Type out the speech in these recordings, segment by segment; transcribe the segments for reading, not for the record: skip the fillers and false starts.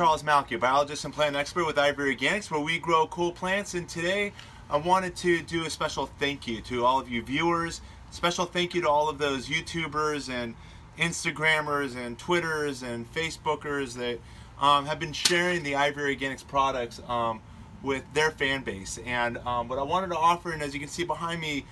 Charles Malki, biologist and plant expert with Ivory Organics, where we grow cool plants. And today I wanted to do a special thank you to all of you viewers, special thank you to all of those YouTubers and Instagrammers and Twitters and Facebookers that have been sharing the Ivory Organics products with their fan base. And what I wanted to offer, and as you can see behind me,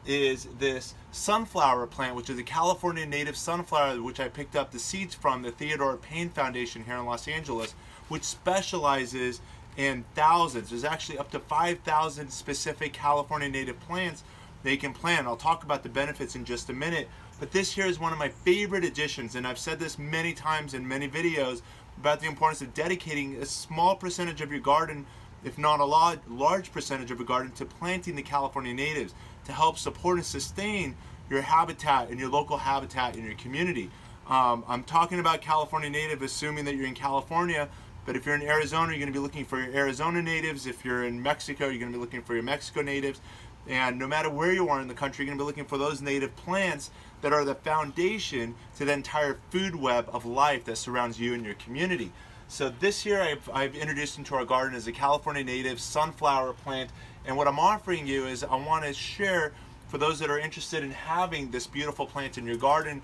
is this sunflower plant, which is a California native sunflower, which I picked up the seeds from the Theodore Payne Foundation here in Los Angeles, which specializes in thousands. There's actually up to 5,000 specific California native plants they can plant. I'll talk about the benefits in just a minute, but this here is one of my favorite additions, and I've said this many times in many videos about the importance of dedicating a small percentage of your garden, if not a large percentage of your garden, to planting the California natives to help support and sustain your habitat and your local habitat in your community. I'm talking about California native, assuming that you're in California, but if you're in Arizona, you're going to be looking for your Arizona natives. If you're in Mexico, you're going to be looking for your Mexico natives. And no matter where you are in the country, you're going to be looking for those native plants that are the foundation to the entire food web of life that surrounds you and your community. So this year I've introduced into our garden is a California native sunflower plant, and what I'm offering you is I want to share, for those that are interested in having this beautiful plant in your garden,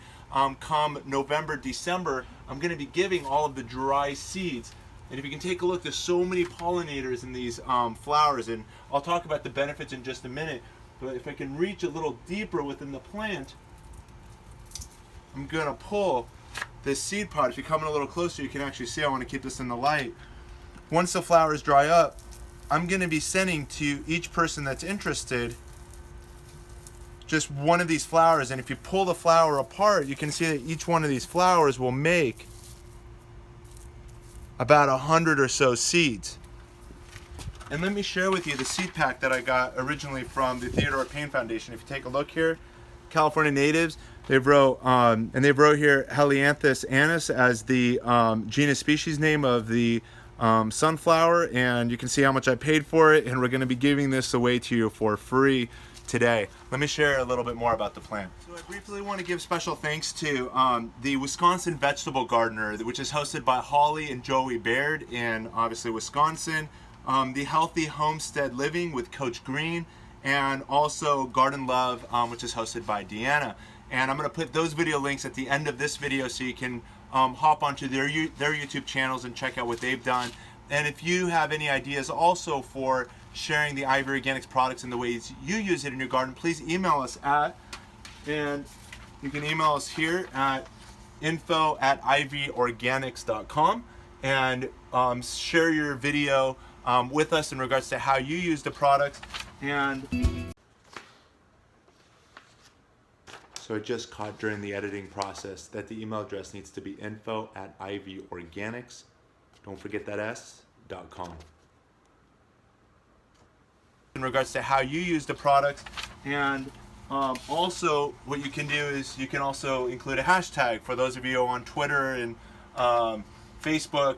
come November, December, I'm going to be giving all of the dry seeds. And if you can take a look, there's so many pollinators in these flowers, and I'll talk about the benefits in just a minute. But if I can reach a little deeper within the plant, I'm going to pull this seed pod. If you come in a little closer, you can actually see. I want to keep this in the light. Once the flowers dry up, I'm going to be sending to each person that's interested just one of these flowers, and if you pull the flower apart, you can see that each one of these flowers will make about 100 or so seeds. And let me share with you the seed pack that I got originally from the Theodore Payne Foundation. If you take a look here, California natives, they wrote here Helianthus annuus as the genus species name of the sunflower, and you can see how much I paid for it, and we're going to be giving this away to you for free today. Let me share a little bit more about the plant. So I briefly want to give special thanks to the Wisconsin Vegetable Gardener, which is hosted by Holly and Joey Baird in obviously Wisconsin, the Healthy Homestead Living with Coach Green, and also Garden Love, which is hosted by Deanna. And I'm going to put those video links at the end of this video so you can hop onto their YouTube channels and check out what they've done. And if you have any ideas also for sharing the Ivory Organics products and the ways you use it in your garden, please email us and you can email us here at info@ivorganics.com and share your video with us in regards to how you use the products. And so I just caught during the editing process that the email address needs to be info@ivorganics, don't forget that s.com. In regards to how you use the products, and also what you can do is you can also include a hashtag for those of you on Twitter and Facebook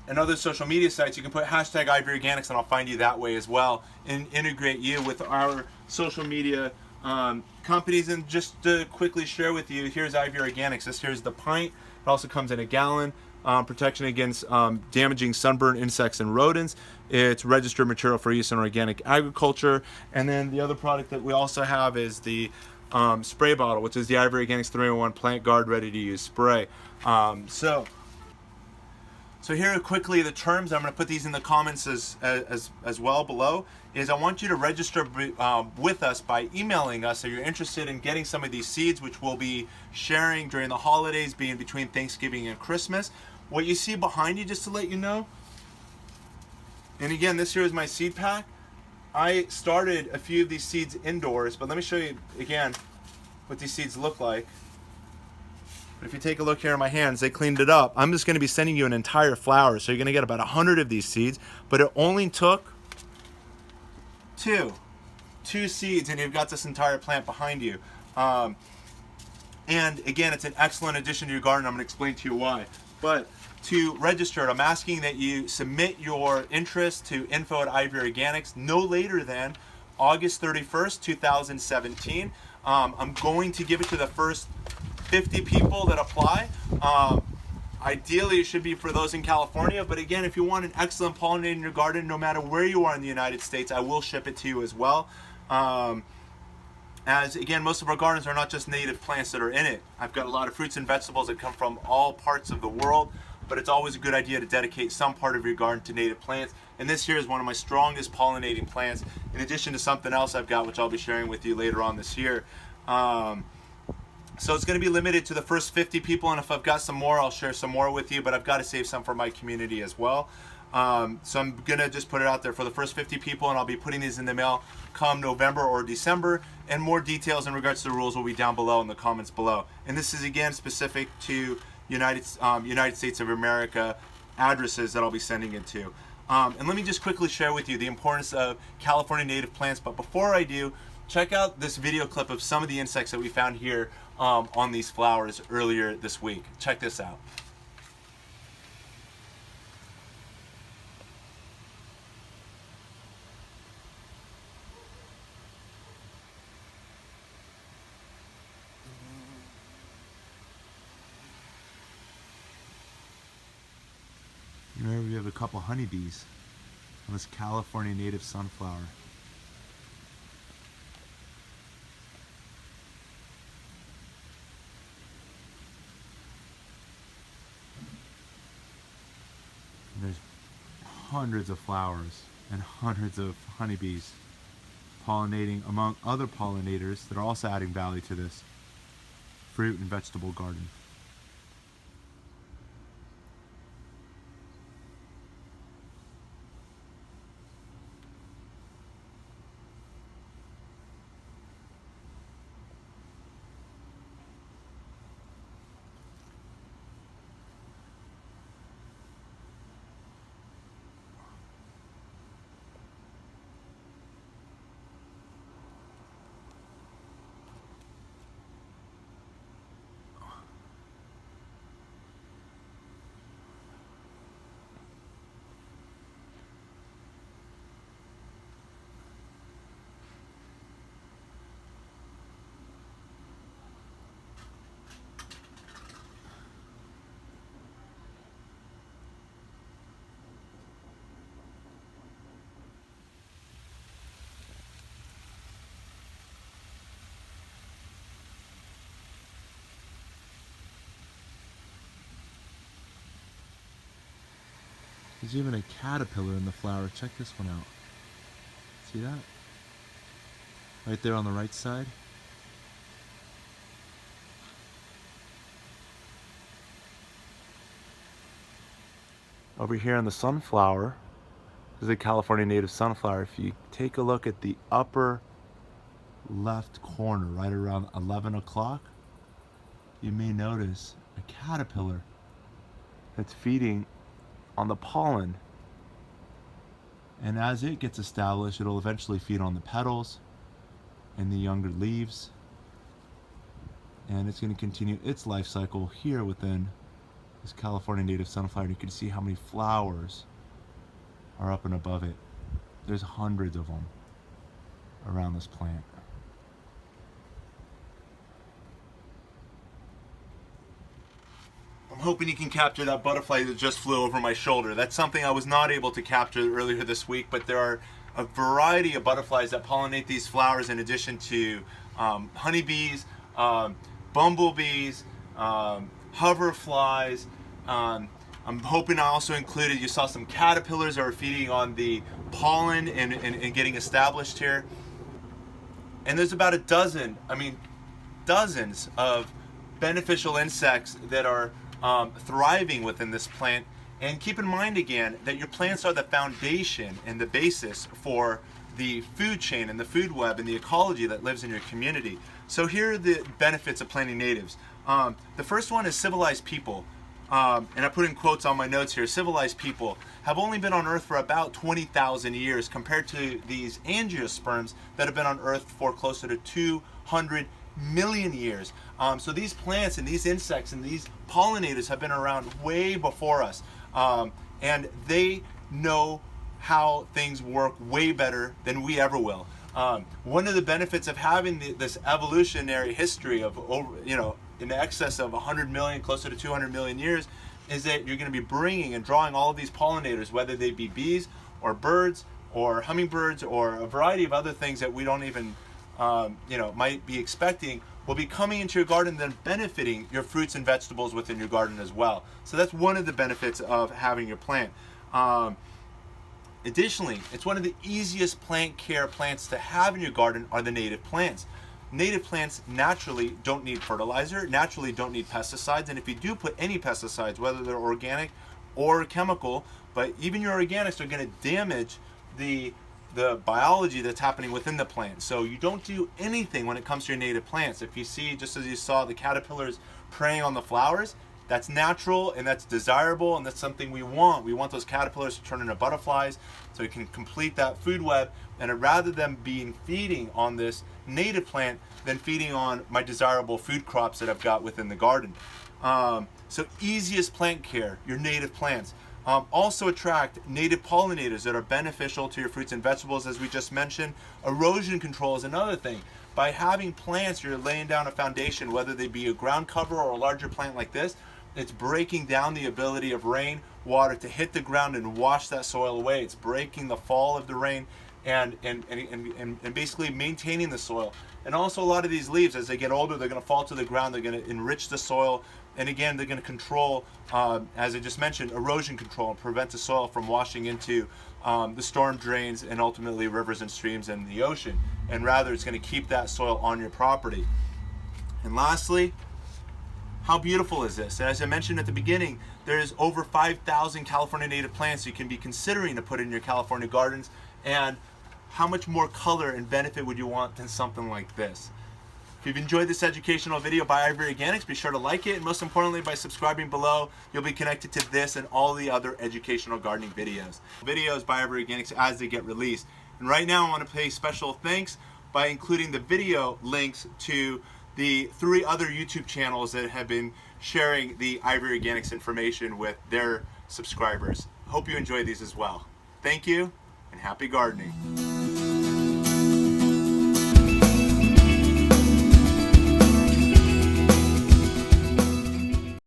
and other social media sites. You can put hashtag Ivory Organics and I'll find you that way as well, and integrate you with our social media companies. And just to quickly share with you, here's Ivory Organics. This here's the pint. It also comes in a gallon. Protection against damaging sunburn, insects, and rodents. It's registered material for use in organic agriculture. And then the other product that we also have is the spray bottle, which is the Ivory Organics 3-in-1 Plant Guard Ready to Use Spray. So here quickly the terms, I'm going to put these in the comments as well below, is I want you to register with us by emailing us if you're interested in getting some of these seeds, which we'll be sharing during the holidays, being between Thanksgiving and Christmas. What you see behind you, just to let you know, and again, this here is my seed pack. I started a few of these seeds indoors, but let me show you again what these seeds look like. If you take a look here in my hands, they cleaned it up. I'm just going to be sending you an entire flower, so you're going to get about 100 of these seeds, but it only took two seeds, and you've got this entire plant behind you. And again, it's an excellent addition to your garden. I'm going to explain to you why. But to register, I'm asking that you submit your interest to info@ivorganics no later than August 31st, 2017. I'm going to give it to the first 50 people that apply. Ideally, it should be for those in California, but again, if you want an excellent pollinator in your garden, no matter where you are in the United States, I will ship it to you as well. As again, most of our gardens are not just native plants that are in it. I've got a lot of fruits and vegetables that come from all parts of the world, but it's always a good idea to dedicate some part of your garden to native plants. And this here is one of my strongest pollinating plants, in addition to something else I've got, which I'll be sharing with you later on this year. So it's going to be limited to the first 50 people, and if I've got some more, I'll share some more with you, but I've got to save some for my community as well. So I'm going to just put it out there for the first 50 people, and I'll be putting these in the mail come November or December, and more details in regards to the rules will be down below in the comments below. And this is again specific to United States of America addresses that I'll be sending it to. And let me just quickly share with you the importance of California native plants, but before I do, check out this video clip of some of the insects that we found here on these flowers earlier this week. Check this out. Remember, we have a couple honeybees on this California native sunflower. And there's hundreds of flowers and hundreds of honeybees pollinating among other pollinators that are also adding value to this fruit and vegetable garden. There's even a caterpillar in the flower. Check this one out. See that? Right there on the right side. Over here on the sunflower, this is a California native sunflower. If you take a look at the upper left corner, right around 11 o'clock, you may notice a caterpillar that's feeding on the pollen, and as it gets established, it'll eventually feed on the petals and the younger leaves, and it's going to continue its life cycle here within this California native sunflower. You can see how many flowers are up and above it. There's hundreds of them around this plant. I'm hoping you can capture that butterfly that just flew over my shoulder. That's something I was not able to capture earlier this week, but there are a variety of butterflies that pollinate these flowers in addition to honeybees, bumblebees, hoverflies. I'm hoping I also included, you saw some caterpillars that are feeding on the pollen and getting established here. And there's about a dozen, dozens of beneficial insects that are thriving within this plant. And keep in mind again that your plants are the foundation and the basis for the food chain and the food web and the ecology that lives in your community. So here are the benefits of planting natives. The first one is civilized people. And I put in quotes on my notes here. Civilized people have only been on Earth for about 20,000 years compared to these angiosperms that have been on Earth for closer to 200 million years. So these plants and these insects and these pollinators have been around way before us, and they know how things work way better than we ever will. One of the benefits of having this evolutionary history of in excess of 100 million, closer to 200 million years, is that you're going to be bringing and drawing all of these pollinators, whether they be bees or birds or hummingbirds or a variety of other things that we don't even might be expecting, will be coming into your garden and then benefiting your fruits and vegetables within your garden as well. So that's one of the benefits of having your plant. Additionally, it's one of the easiest plant care plants to have in your garden are the native plants. Native plants naturally don't need fertilizer, naturally don't need pesticides, and if you do put any pesticides, whether they're organic or chemical, but even your organics are going to damage the biology that's happening within the plant. So you don't do anything when it comes to your native plants. If you see, just as you saw, the caterpillars preying on the flowers, that's natural and that's desirable, and that's something we want. We want those caterpillars to turn into butterflies so we can complete that food web, and rather than being feeding on this native plant than feeding on my desirable food crops that I've got within the garden. So easiest plant care, your native plants. Also attract native pollinators that are beneficial to your fruits and vegetables, as we just mentioned. Erosion control is another thing. By having plants, you're laying down a foundation, whether they be a ground cover or a larger plant like this. It's breaking down the ability of rain water to hit the ground and wash that soil away. It's breaking the fall of the rain and basically maintaining the soil. And also a lot of these leaves, as they get older, they're going to fall to the ground. They're going to enrich the soil. And again, they're going to control, as I just mentioned, erosion control, and prevent the soil from washing into the storm drains and ultimately rivers and streams and the ocean. And rather, it's going to keep that soil on your property. And lastly, how beautiful is this? As I mentioned at the beginning, there's over 5,000 California native plants you can be considering to put in your California gardens. And how much more color and benefit would you want than something like this? If you've enjoyed this educational video by Ivory Organics, be sure to like it, and most importantly, by subscribing below, you'll be connected to this and all the other educational gardening videos. Videos by Ivory Organics as they get released. And right now I want to pay special thanks by including the video links to the 3 other YouTube channels that have been sharing the Ivory Organics information with their subscribers. Hope you enjoy these as well. Thank you, and happy gardening.